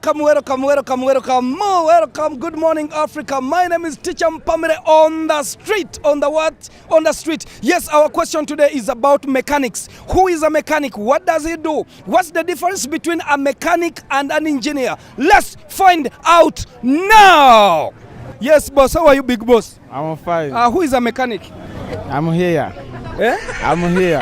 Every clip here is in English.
Welcome. Good morning, Africa. My name is Teacher Mpamire on the street. On the what? On the street. Yes, our question today is about mechanics. Who is a mechanic? What does he do? What's the difference between a mechanic and an engineer? Let's find out now. Yes, boss. How are you, big boss? I'm fine. Who is a mechanic? I'm here. Eh? I'm here.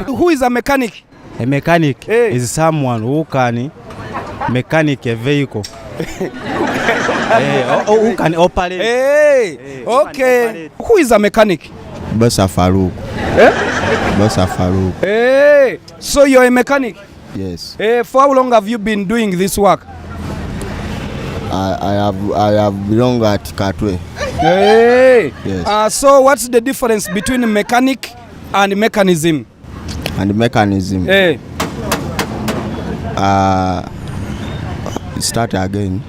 Who is a mechanic? A mechanic is someone who can mechanic a vehicle. Who can operate. Okay. Who is a mechanic? Bossa Farouk. Bossa Farouk. So you're a mechanic? Yes. For how long have you been doing this work? I have belonged at Katwe. Yes. So what's the difference between mechanic and mechanism? And mechanism. Start again.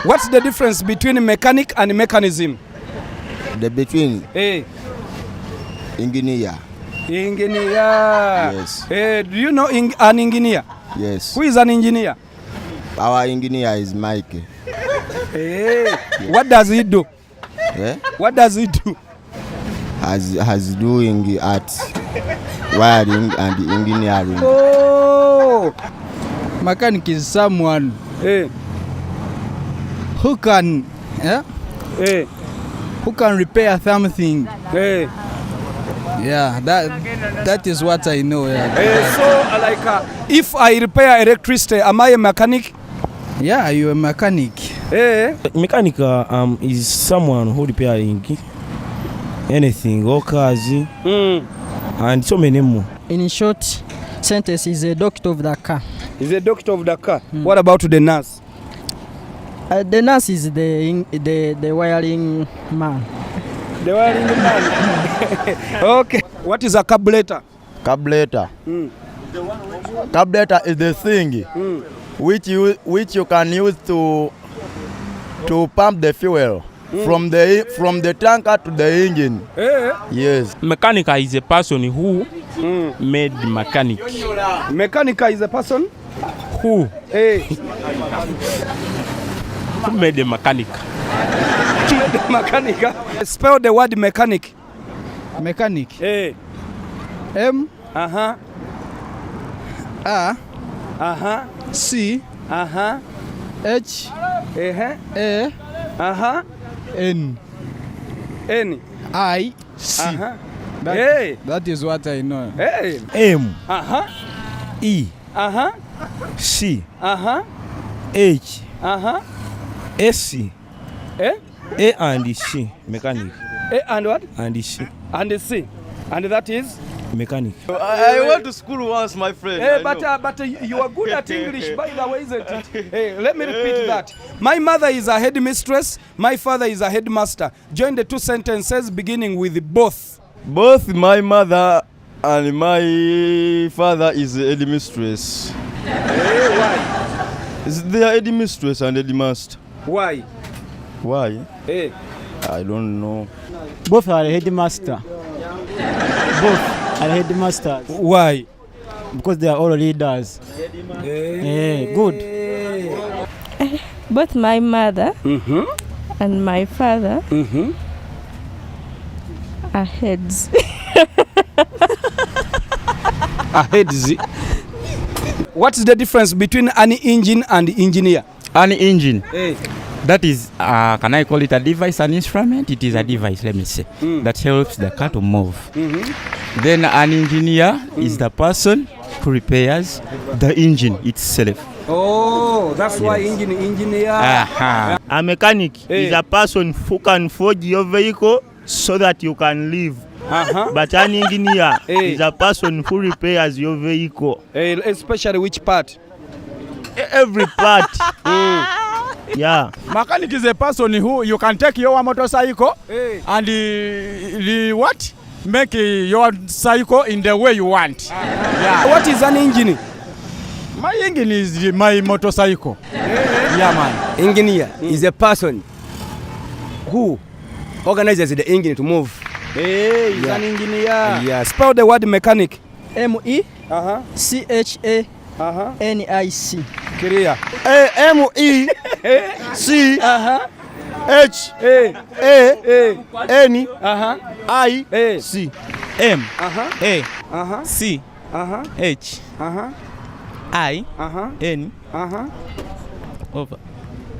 What's the difference between mechanic and mechanism? The between. Engineer. Engineer. Yes. Do you know an engineer? Yes. Who is an engineer? Our engineer is Mike. What does he do? What does he do? Has doing art, wiring and engineering. Oh, Mechanic is someone who can who can repair something. Yeah, that is what I know. So like if I repair electricity, am I a mechanic? Yeah, you're a mechanic. Mechanic is someone who repairing anything, all cars, and so many more. In short sentence, is a doctor of the car. Is a doctor of the car. What about the nurse? The nurse is the wiring man. The wiring man. Okay. What is a carburetor? Carburetor. Carburetor is the thing which you can use to pump the fuel from the tanker to the engine. Yes. Mechanic is a person who made mechanic. Mechanic is a person who made the mechanic. Mechanic. Spell the word mechanic. Mechanic. M A C H A N I C. That is what I know. M E C H S A and C. Mechanic. A and what? And C. And C. And that is? Mechanic. I went to school once, my friend. But you are good at English, by the way, isn't it? Let me repeat that. My mother is a headmistress. My father is a headmaster. Join the two sentences beginning with both. Both my mother and my father is a headmistress. Why? They are headmistress and headmaster. Why? Why? I don't know. Both are headmaster. Both are headmasters. Why? Because they are all leaders. Good. Both my mother and my father are heads. Are heads. What's the difference between an engine and engineer? An engine. That is, can I call it a device, an instrument? It is a device, let me say, that helps the car to move. Then an engineer is the person who repairs the engine itself. Oh, that's why engineer. A mechanic is a person who can forge your vehicle so that you can live. But an engineer is a person who repairs your vehicle. Especially which part? Every part. Yeah. Mechanic is a person who you can take your motorcycle and what? Make your cycle in the way you want. Yeah. What is an engine? My engine is my motorcycle. Yeah, man. Engineer is a person who organizes the engine to move. Hey, he's an engineer. Yeah. Spell the word mechanic. M-E-C-H-A NIC. Clear. MEC H N I C. M A C H I N over.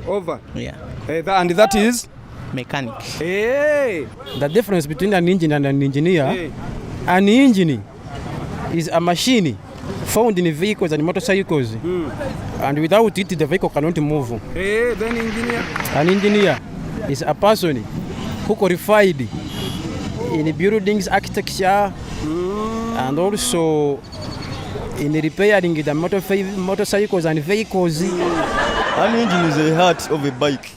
Over. Yeah. And that is Mechanic. hey. The difference between an engine and an engineer, an engine is a machine found in vehicles and motorcycles, and without it the vehicle cannot move. Then engineer. An engineer is a person who qualified in buildings, architecture, and also in repairing the motorcycles and vehicles. An engine is the heart of a bike.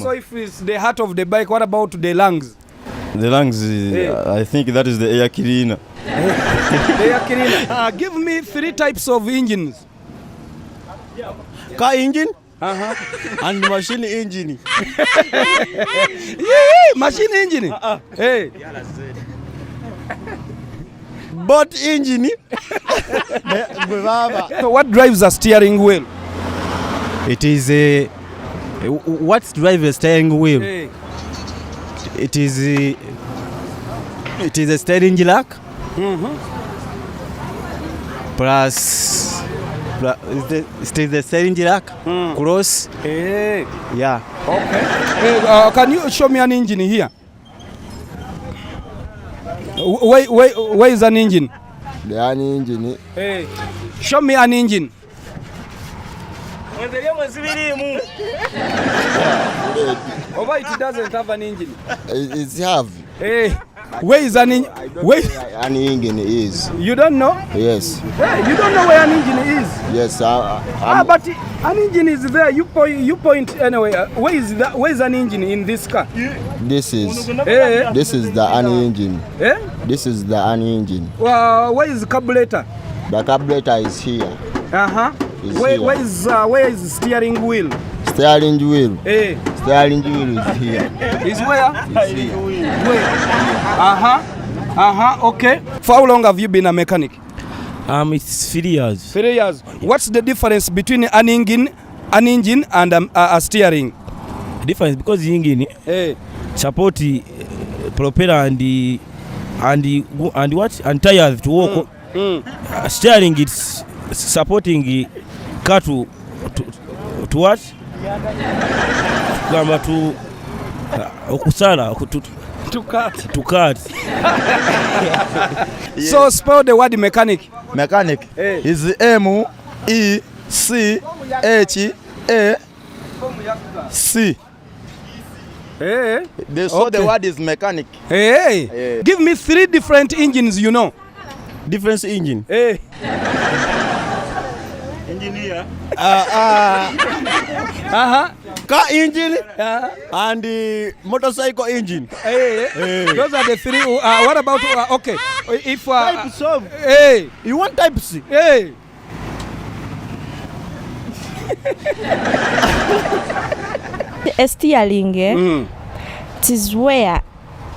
So if it's the heart of the bike, what about the lungs? The lungs, I think that is the air cleaner. The air cleaner. Give me 3 types of engines. Car engine and machine engine. Machine engine. Hey. Boat engine. So what drives a steering wheel? It is a what drives a steering wheel? Hey. It is a steering rack plus it is the steering rack cross. Hey. Yeah. Okay. Can you show me an engine here? Where is an engine? The an engine. Hey. Show me an engine. Over it doesn't have an engine. It's have. Hey. Where is an engine? Where An engine is. you don't know? Yes. Hey, you don't know where an engine is? Yes. But an engine is there. You point anyway. Where is an engine in this car? This is. Hey. This is the an engine. Eh? This is the an engine. Where is the carburetor? The carburetor is here. Where is steering wheel? Steering wheel. Hey. Steering wheel is here. Is where? It's here. Where? Okay. For how long have you been a mechanic? It's 3 years. 3 years. What's the difference between an engine and a steering? The difference because the engine support the propeller and what and tires to walk. Steering it's supporting the car to what? Gamba to okusala to cut. So spell the word mechanic. Mechanic is MECH C. Hey. The word is mechanic. Hey. Give me 3 different engines you know. Different engine. Hey. Engineer. Car engine and the motorcycle engine. Those are the 3. What about okay? If Types of. hey, You want type C? hey. The steering, it is where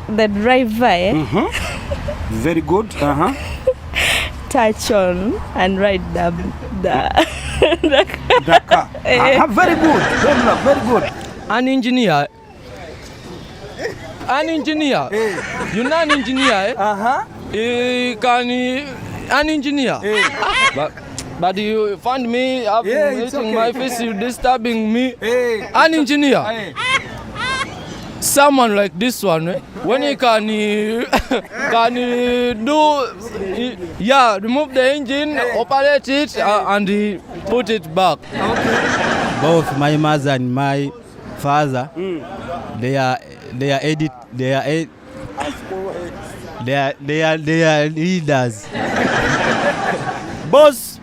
the driver Very good. touch on and ride the car. Very good. Very good. An engineer. You know an engineer? An engineer. But you find me hitting my face, you disturbing me. An engineer. Someone like this one, when he can remove the engine, operate it, and put it back. Both my mother and my father, they are leaders. Both,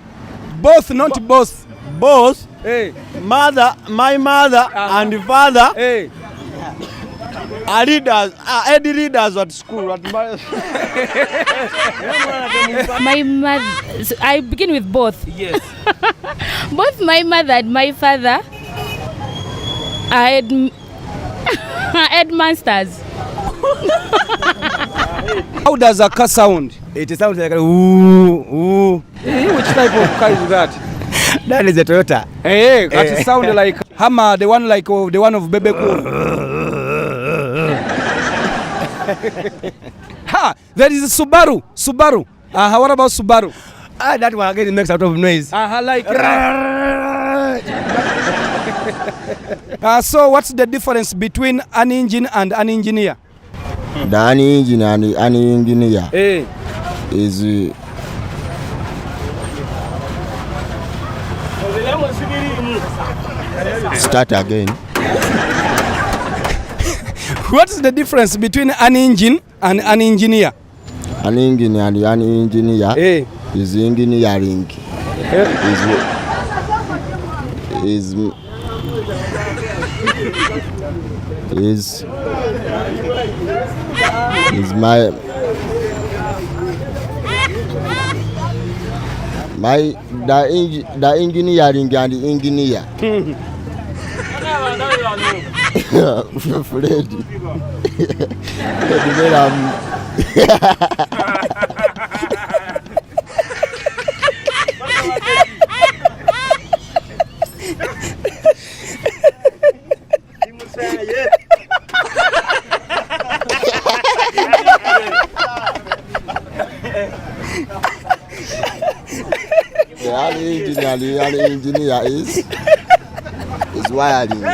not both. Both. Hey. My mother and father are leaders, head leaders at school. my mother. I begin with both. Yes. Both my mother and my father are headmasters. How does a car sound? It sounds like ooh. Which type of car is that? That is a Toyota. Hey, that sound like Hammer, the one like the one of Bebe Cool. Ha! There is a Subaru. What about Subaru? That one again makes a lot of noise. Like. So what's the difference between an engine and an engineer? The an engine and the an engineer is start again. What's the difference between an engine and an engineer? An engine and an engineer is engineering. Is my the engineering and the engineer. Freddy. The engineer is wiring.